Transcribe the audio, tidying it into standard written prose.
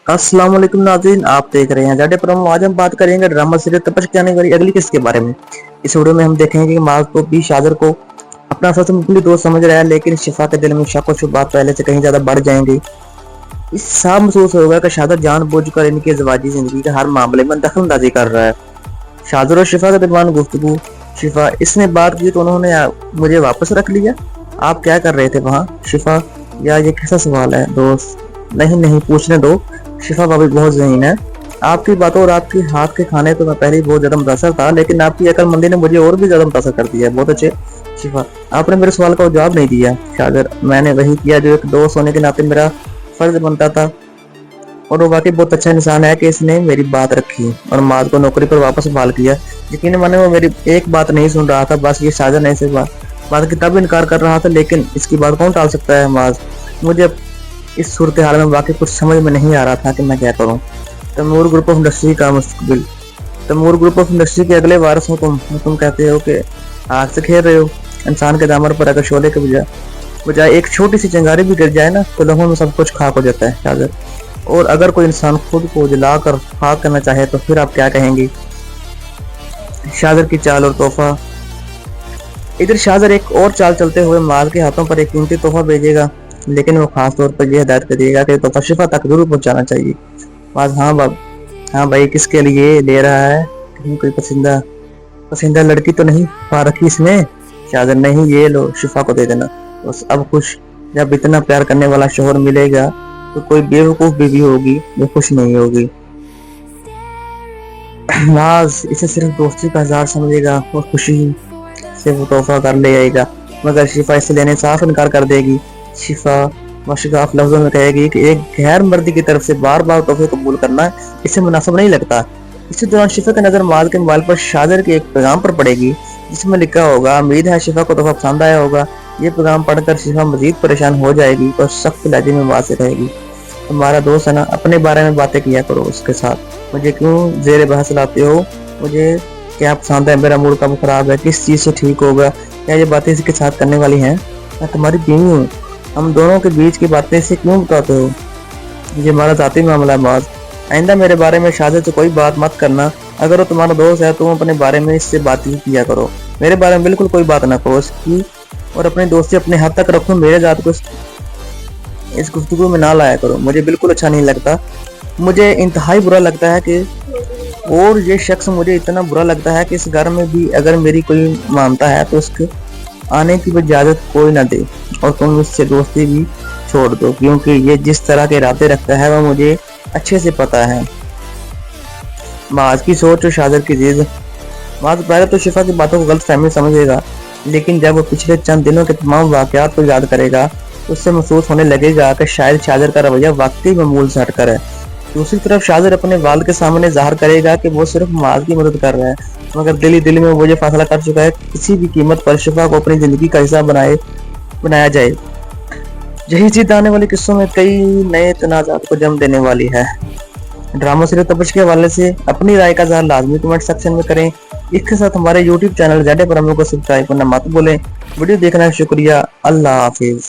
अस्सलाम वालेकुम नाज़रीन, आप देख रहे हैं जाडे प्रोमो। आज हम बात करेंगे ड्रामा सीरियल तपश के आने वाली अगली किस्त के बारे में। इस वीडियो में हम देखेंगे कि माज को भी शादर को अपना सबसे मुखली दोस्त समझ रहा है, लेकिन शिफा के दिल में शक और शुबहात पहले से कहीं ज्यादा बढ़ जाएंगे। इस साफ महसूस होगा कि शादर जानबूझकर इनकी ज़वाजी जिंदगी के हर मामले में दखलंदाजी कर रहा है। शादर और शिफा के दरमियान गुफ्तगू। शिफा, इसने बात की तो उन्होंने मुझे वापस रख लिया। आप क्या कर रहे थे वहाँ? शिफा, यार ये कैसा सवाल है दोस्त? नहीं नहीं, पूछने दो। शिफा भाभी बहुत ज़हीन है। आपकी बातों और आपके हाथ के खाने तो मैं पहले ही बहुत ज़्यादा मुतासर था, लेकिन आपकी अक्लमंदी ने मुझे और भी ज़्यादा मुतासर कर दिया है। बहुत अच्छे। शिफा, आपने मेरे सवाल का जवाब नहीं दिया। शादर, मैंने वही किया जो एक दोस्त होने के नाते मेरा फर्ज बनता था, और वो वाकई बहुत अच्छा इंसान है कि इसने मेरी बात रखी और माज को नौकरी पर वापस बहाल किया। यकीन माने वो मेरी एक बात नहीं सुन रहा था, बस ये शादर ने इसे बात की तब इनकार कर रहा था, लेकिन इसकी बात कौन टाल सकता है माज। मुझे इस सूरत हाल में वाकई कुछ समझ में नहीं आ रहा था कि मैं क्या करूं। तैमूर ग्रुप ऑफ इंडस्ट्री का मुस्तकबिल। तैमूर ग्रुप ऑफ इंडस्ट्री के अगले वारिस हो तुम कहते हो कि आग से खेल रहे हो। इंसान के दामन पर अगर शोले के बजाय एक छोटी सी चिंगारी भी गिर जाए ना, तो लोगों में सब कुछ खाक हो जाता है शादर। और अगर कोई इंसान खुद को जला कर खाक करना चाहे तो फिर आप क्या कहेंगे? शादर की चाल और तोहफा। इधर शादर एक और चाल चलते हुए माज के हाथों पर एक कीमती तोहफा भेजेगा, लेकिन वो खास तौर पर यह हिदायत करिएगा कि तोहफा शिफा तक जरूर पहुंचाना चाहिए। माज, हाँ भाई, किसके लिए ले रहा है? कहीं कोई पसंदीदा लड़की तो नहीं पा रखी इसने? शादर, नहीं, ये लो, शिफा को दे देना। बस अब खुश। जब इतना प्यार करने वाला शोहर मिलेगा तो कोई बेवकूफ बीवी होगी जो खुश नहीं होगी। नाज इसे सिर्फ दोस्ती का इज़हार समझेगा और खुशी से वो तोहफा कर ले आएगा, मगर शिफा इसे लेने साफ इनकार कर देगी। शिफा मशगाफ लफ्जों में कहेगी कि एक गैर मर्दी की तरफ से बार बार तोहफे कबूल करना इसे मुनासिब नहीं लगता। इसी दौरान शिफा की नजर माज के मोबाइल पर शादर के एक पैगाम पर पड़ेगी, जिसमें लिखा होगा, उम्मीद है शिफा को तोहफा पसंद आया होगा। ये पैगाम पढ़कर शिफा मजीद परेशान हो जाएगी और सख्त लहजे में बात से कहेगी, तुम्हारा दोस्त है ना, अपने बारे में बातें किया करो उसके साथ। मुझे क्यों जेर बहस लाते हो? मुझे क्या पसंद है? मेरा मूड कब खराब है? किस चीज़ से ठीक होगा? क्या ये बातें इसके साथ करने वाली हैं? मैं तुम्हारी बीवी हूँ, हम दोनों के बीच की बातें इसे क्यों बताते हो? ये हमारा जाती मामला है बाज। आइंदा मेरे बारे में शादी से कोई बात मत करना। अगर वो तुम्हारा दोस्त है तो अपने बारे में इससे बात ही किया करो, मेरे बारे में बिल्कुल कोई बात ना करो इसकी, और अपनी दोस्ती अपने हाथ तक रखो। मेरे जात को इस गुफ्तगू में ना लाया करो, मुझे बिल्कुल अच्छा नहीं लगता। मुझे इंतहाई बुरा लगता है कि, और ये शख्स मुझे इतना बुरा लगता है कि इस घर में भी अगर मेरी कोई मानता है तो उसके आने की इजाज़त कोई ना दे, और तुम इससे दोस्ती भी छोड़ दो, क्योंकि ये जिस तरह के इरादे रखता है वो मुझे अच्छे से पता है। माज की सोच और शादर की जिद। माज पहले तो शिफा की बातों को गलत फहमी समझेगा, लेकिन जब वो पिछले चंद दिनों के तमाम वाकयात को याद करेगा तो उससे महसूस होने लगेगा कि शायद शादर का रवैया वाकई मामूल से हटकर है। दूसरी तरफ शादर अपने वालिद के सामने जाहिर करेगा कि वो सिर्फ माज की मदद कर रहा है, मगर दिल ही दिल में वो ये फैसला कर चुका है किसी भी कीमत पर शिफा को अपनी जिंदगी का हिस्सा बनाया जाए। यही चीज आने वाले किस्सों में कई नए तनाजात को जन्म देने वाली है। ड्रामा सीरियल तपश के हवाले से अपनी राय का इज़हार लाजमी कमेंट सेक्शन में करें। इसके साथ हमारे YouTube चैनल ज़ेड प्रोमो को सब्सक्राइब करना मत भूलें। वीडियो देखने का शुक्रिया। अल्लाह हाफिज।